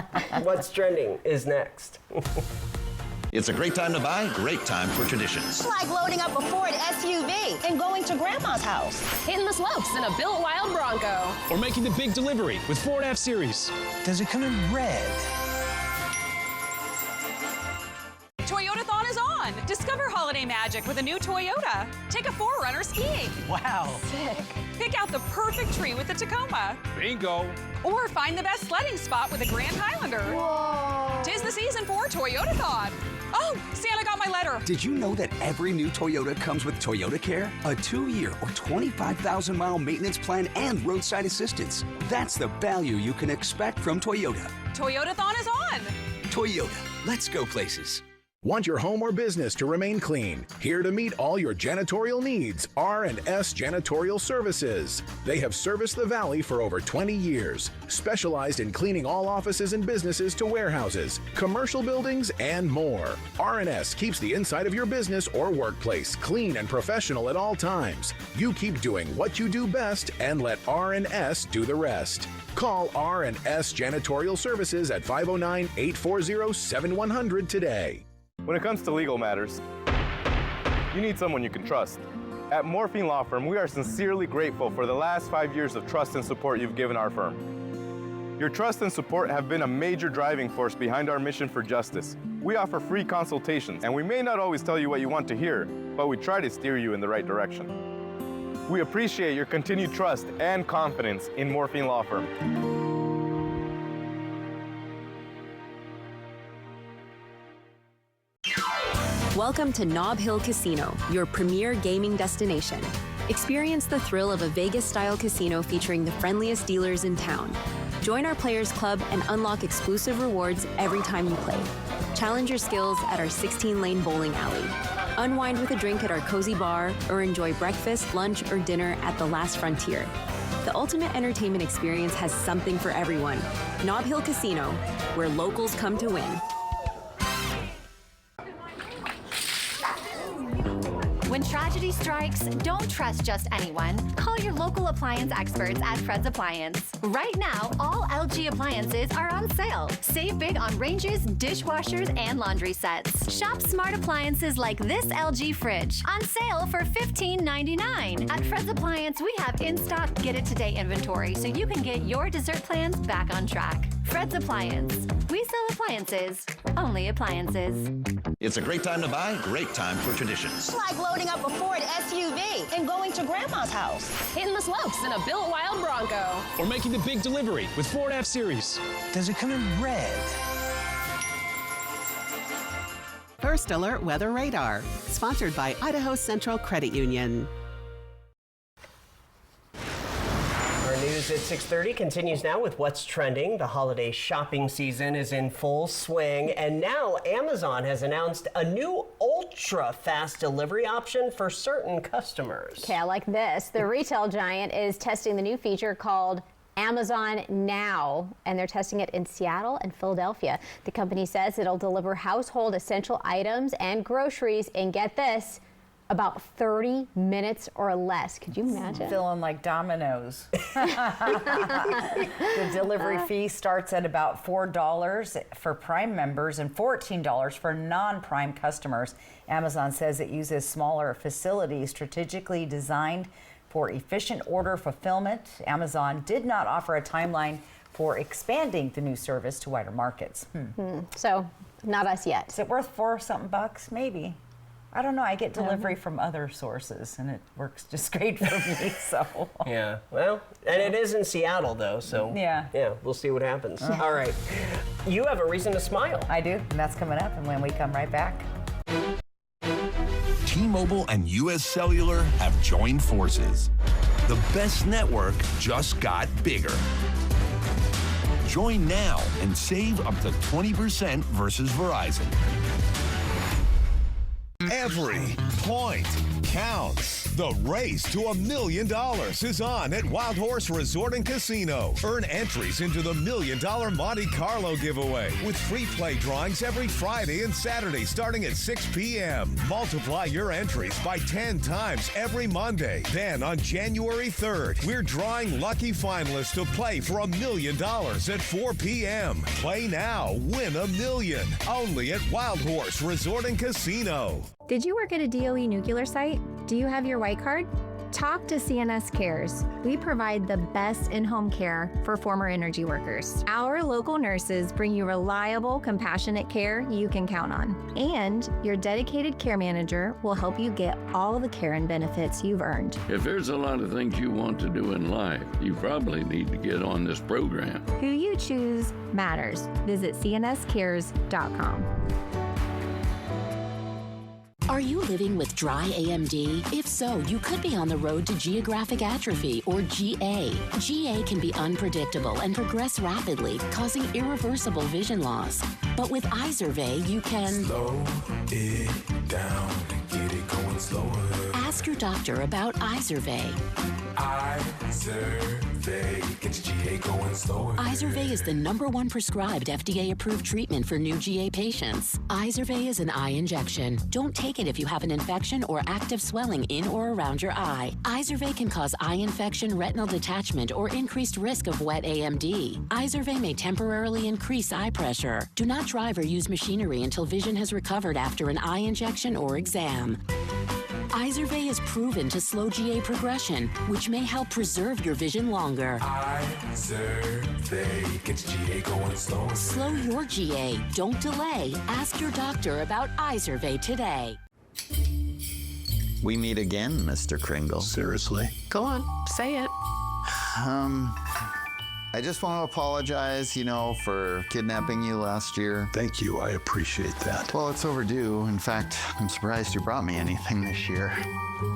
What's trending is next.
It's a great time to buy, great time for traditions.
Like loading up a Ford SUV and going to Grandma's house.
Hitting the slopes in a built wild Bronco.
Or making the big delivery with Ford F-Series.
Does it come in red?
Toyotathon is on. Discover holiday magic with a new Toyota. Take a 4Runner skiing.
Wow.
Sick. Pick out the perfect tree with the Tacoma.
Bingo.
Or find the best sledding spot with a Grand Highlander.
Whoa.
'Tis the season for Toyotathon. Oh, Santa got my letter.
Did you know that every new Toyota comes with Toyota Care? A 2-year or 25,000-mile maintenance plan and roadside assistance. That's the value you can expect from Toyota.
Toyotathon is on.
Toyota, let's go places.
Want your home or business to remain clean? Here to meet all your janitorial needs, R&S Janitorial Services. They have serviced the Valley for over 20 years, specialized in cleaning all offices and businesses to warehouses, commercial buildings, and more. R&S keeps the inside of your business or workplace clean and professional at all times. You keep doing what you do best and let R&S do the rest. Call R&S Janitorial Services at 509-840-7100 today.
When it comes to legal matters, you need someone you can trust. At Morphine Law Firm, we are sincerely grateful for the last 5 years of trust and support you've given our firm. Your trust and support have been a major driving force behind our mission for justice. We offer free consultations, and we may not always tell you what you want to hear, but we try to steer you in the right direction. We appreciate your continued trust and confidence in Morphine Law Firm.
Welcome to Nob Hill Casino, your premier gaming destination. Experience the thrill of a Vegas-style casino featuring the friendliest dealers in town. Join our Players Club and unlock exclusive rewards every time you play. Challenge your skills at our 16-lane bowling alley. Unwind with a drink at our cozy bar, or enjoy breakfast, lunch, or dinner at the Last Frontier. The ultimate entertainment experience has something for everyone. Nob Hill Casino, where locals come to win.
When tragedy strikes, don't trust just anyone. Call your local appliance experts at Fred's Appliance. Right now, all LG appliances are on sale. Save big on ranges, dishwashers, and laundry sets. Shop smart appliances like this LG fridge on sale for $15.99. At Fred's Appliance, we have in-stock get-it-today inventory so you can get your dessert plans back on track. Fred's Appliance. We sell appliances. Only appliances.
It's a great time to buy, great time for traditions.
It's like loading up a Ford SUV and going to Grandma's house.
Hitting the slopes in a built wild Bronco.
Or making the big delivery with Ford F-Series.
Does it come in red?
First Alert Weather Radar, sponsored by Idaho Central Credit Union.
Our news at 6:30 continues now with what's trending. The holiday shopping season is in full swing, and now Amazon has announced a new ultra-fast delivery option for certain customers.
Okay, I like this. The retail giant is testing the new feature called Amazon Now, and they're testing it in Seattle and Philadelphia. The company says it'll deliver household essential items and groceries in, get this, about 30 minutes or less. Could you imagine?
Feeling like Domino's. The delivery fee starts at about $4 for Prime members and $14 for non-Prime customers. Amazon says it uses smaller facilities strategically designed for efficient order fulfillment. Amazon did not offer a timeline for expanding the new service to wider markets.
So, not us yet.
Is it worth $4-something bucks? Maybe. I don't know. I get delivery from other sources, and it works just great for me. So
yeah, well, and it is in Seattle though, so yeah, we'll see what happens. All right, you have a reason to smile.
I do, and that's coming up. And when we come right back.
T-Mobile and U.S. Cellular have joined forces. The best network just got bigger. Join now and save up to 20% versus Verizon.
Every point counts. The race to $1 million is on at Wild Horse Resort and Casino. Earn entries into the $1 Million Monte Carlo giveaway with free play drawings every Friday and Saturday starting at 6 p.m. Multiply your entries by 10 times every Monday. Then on January 3rd, we're drawing lucky finalists to play for $1 million at 4 p.m. Play now, win $1 million. Only at Wild Horse Resort and Casino.
Did you work at a DOE nuclear site? Do you have your white card? Talk to CNS Cares. We provide the best in-home care for former energy workers. Our local nurses bring you reliable, compassionate care you can count on. And your dedicated care manager will help you get all the care and benefits you've earned.
If there's a lot of things you want to do in life, you probably need to get on this program.
Who you choose matters. Visit cnscares.com.
Are you living with dry AMD? If so, you could be on the road to geographic atrophy, or GA. GA can be unpredictable and progress rapidly, causing irreversible vision loss. But with Izervay, you can
slow it down and get it going slower.
Ask your doctor about Izervay.
Izervay gets GA going slower.
Izervay is the #1 prescribed FDA-approved treatment for new GA patients. Izervay is an eye injection. Don't take it if you have an infection or active swelling in or around your eye. Izervay can cause eye infection, retinal detachment, or increased risk of wet AMD. Izervay may temporarily increase eye pressure. Do not drive or use machinery until vision has recovered after an eye injection or exam. Izervay is proven to slow GA progression, which may help preserve your vision longer.
Izervay gets GA going slower.
Slow your GA. Don't delay. Ask your doctor about Izervay today.
We meet again, Mr. Kringle.
Seriously?
Go on, say it.
I just want to apologize, for kidnapping you last year.
Thank you. I appreciate that.
Well, it's overdue. In fact, I'm surprised you brought me anything this year.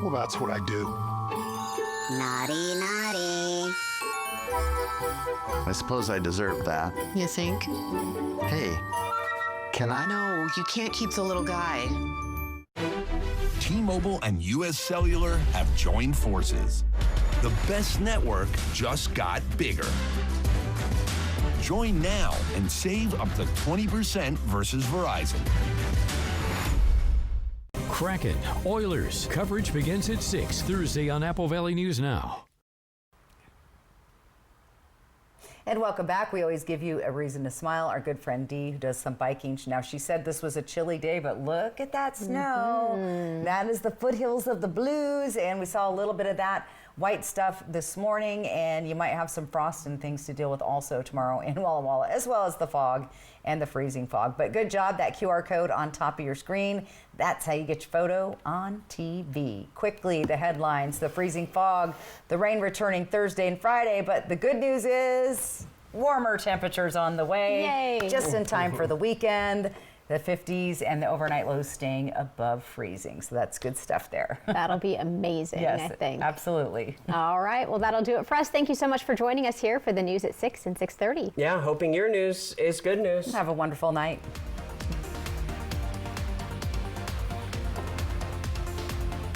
Well, that's what I do.
Naughty, naughty. I suppose I deserve that.
You think?
Hey, can I?
No, you can't keep the little guy.
T-Mobile and U.S. Cellular have joined forces. The best network just got bigger. Join now and save up to 20% versus Verizon.
Kraken, Oilers. Coverage begins at 6 Thursday on Apple Valley News Now.
And welcome back. We always give you a reason to smile. Our good friend Dee, who does some biking. Now, she said this was a chilly day, but look at that snow. That is the foothills of the Blues, and we saw a little bit of that white stuff this morning, and you might have some frost and things to deal with also tomorrow in Walla Walla, as well as the fog and the freezing fog. But good job, that QR code on top of your screen. That's how you get your photo on TV. Quickly, the headlines: the freezing fog, the rain returning Thursday and Friday, but the good news is warmer temperatures on the way.
Yay.
Just in time for the weekend. The 50s and the overnight lows staying above freezing. So that's good stuff there.
That'll be amazing,
yes,
I think.
Absolutely.
All right. Well, that'll do it for us. Thank you so much for joining us here for the news at 6 and 6:30.
Yeah, hoping your news is good news.
Have a wonderful night.